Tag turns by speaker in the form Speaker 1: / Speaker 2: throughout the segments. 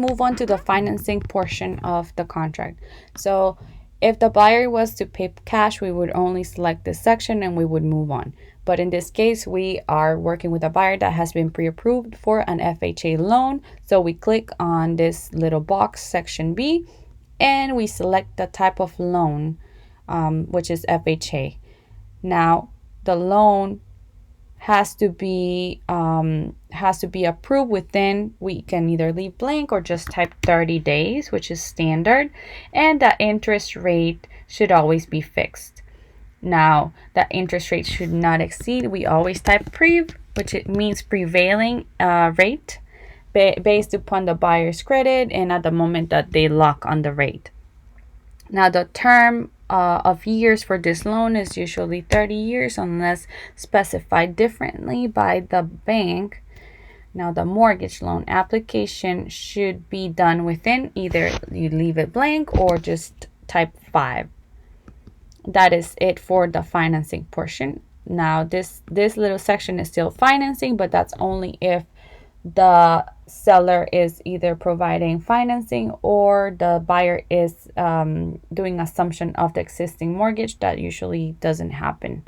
Speaker 1: Move on to the financing portion of the contract. So if the buyer was to pay cash, we would only select this section and we would move on. But in this case, we are working with a buyer that has been pre-approved for an FHA loan. So we click on this little box, section B, and we select the type of loan, which is FHA. Now, the loan has to be approved within, we can either leave blank or just type 30 days, which is standard, and the interest rate should always be fixed. Now, the interest rate should not exceed, we always type prev, which it means prevailing rate based upon the buyer's credit and at the moment that they lock on the rate. Now, the term of years for this loan is usually 30 years unless specified differently by the bank. Now, the mortgage loan application should be done within, either you leave it blank or just type 5. That is it for the financing portion. Now, this little section is still financing, but that's only if the seller is either providing financing or the buyer is doing assumption of the existing mortgage. That usually doesn't happen.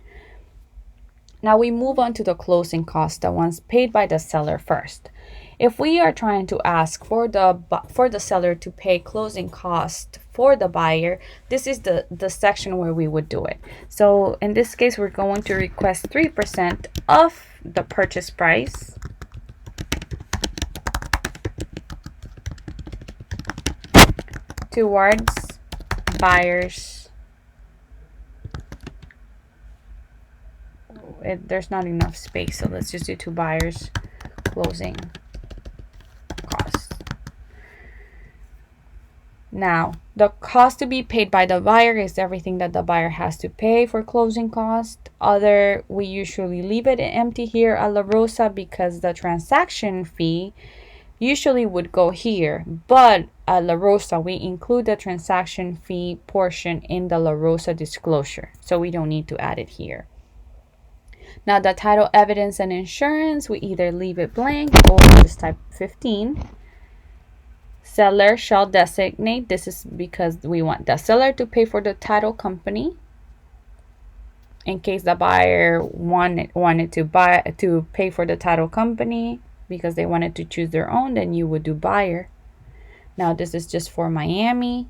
Speaker 1: Now we move on to the closing costs, the ones paid by the seller first. If we are trying to ask for the seller to pay closing costs for the buyer, this is the section where we would do it. So in this case, we're going to request 3% of the purchase price towards buyers. There's not enough space, so let's just do to buyers closing costs. Now, the cost to be paid by the buyer is everything that the buyer has to pay for closing cost. We usually leave it empty here at La Rosa because the transaction fee usually would go here, but at La Rosa we include the transaction fee portion in the La Rosa disclosure, so we don't need to add it here. Now, the title evidence and insurance, we either leave it blank or just type 15. Seller shall designate, this is because we want the seller to pay for the title company. In case the buyer wanted to pay for the title company because they wanted to choose their own, then you would do buyer. Now, this is just for Miami.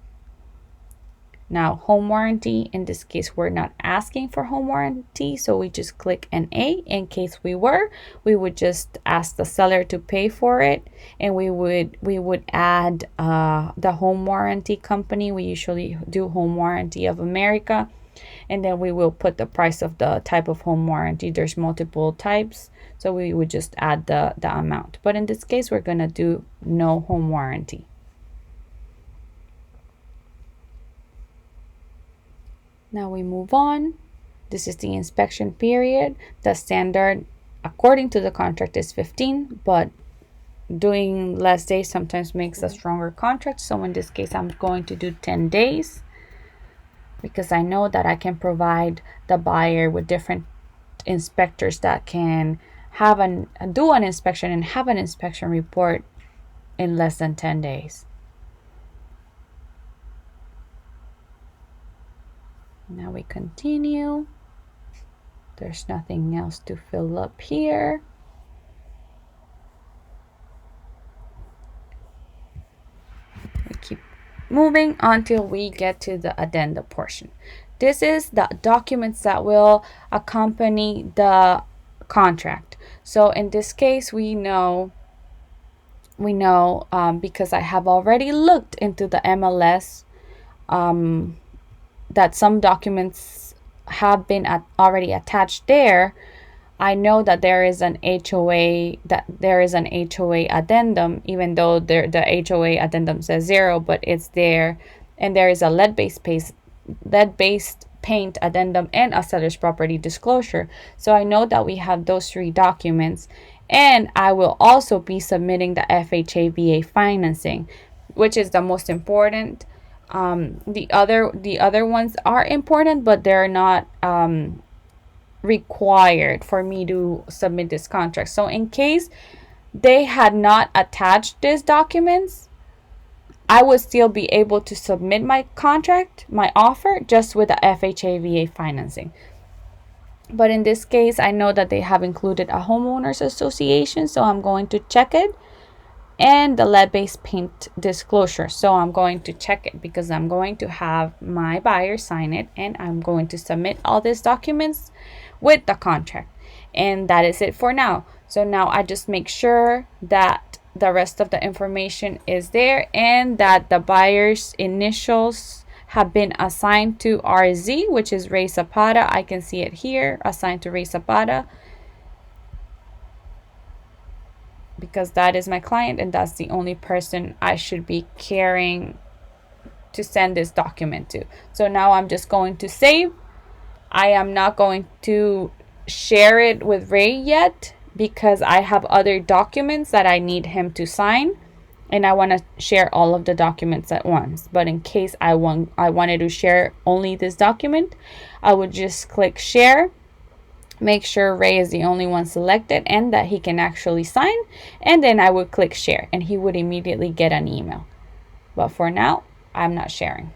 Speaker 1: Now, home warranty, in this case, we're not asking for home warranty, so we just click an A. In case we would just ask the seller to pay for it, and we would add the home warranty company. We usually do Home Warranty of America, and then we will put the price of the type of home warranty. There's multiple types, so we would just add the amount. But in this case, we're gonna do no home warranty. Now we move on. This is the inspection period. The standard, according to the contract, is 15, but doing less days sometimes makes a stronger contract. So in this case, I'm going to do 10 days because I know that I can provide the buyer with different inspectors that can do an inspection and have an inspection report in less than 10 days. Now we continue. There's nothing else to fill up here. We keep moving until we get to the addenda portion. This is the documents that will accompany the contract. So in this case, we know because I have already looked into the MLS that some documents have been already attached there. I know that there is an HOA addendum, even though the HOA addendum says 0, but it's there, and there is a lead-based paint addendum and a seller's property disclosure. So I know that we have those 3 documents, and I will also be submitting the FHA VA financing, which is the most important. The other ones are important, but they're not required for me to submit this contract. So in case they had not attached these documents, I would still be able to submit my contract, my offer, just with the FHA VA financing. But in this case, I know that they have included a homeowners association, so I'm going to check it, and the lead-based paint disclosure. So I'm going to check it because I'm going to have my buyer sign it, and I'm going to submit all these documents with the contract. And that is it for now. So now I just make sure that the rest of the information is there and that the buyer's initials have been assigned to RZ, which is Ray Zapata. I can see it here, assigned to Ray Zapata, because that is my client and that's the only person I should be caring to send this document to. So now I'm just going to save. I am not going to share it with Ray yet because I have other documents that I need him to sign, and I want to share all of the documents at once. But in case I wanted to share only this document, I would just click share, make sure Ray is the only one selected and that he can actually sign, and then I would click share and he would immediately get an email. But for now, I'm not sharing.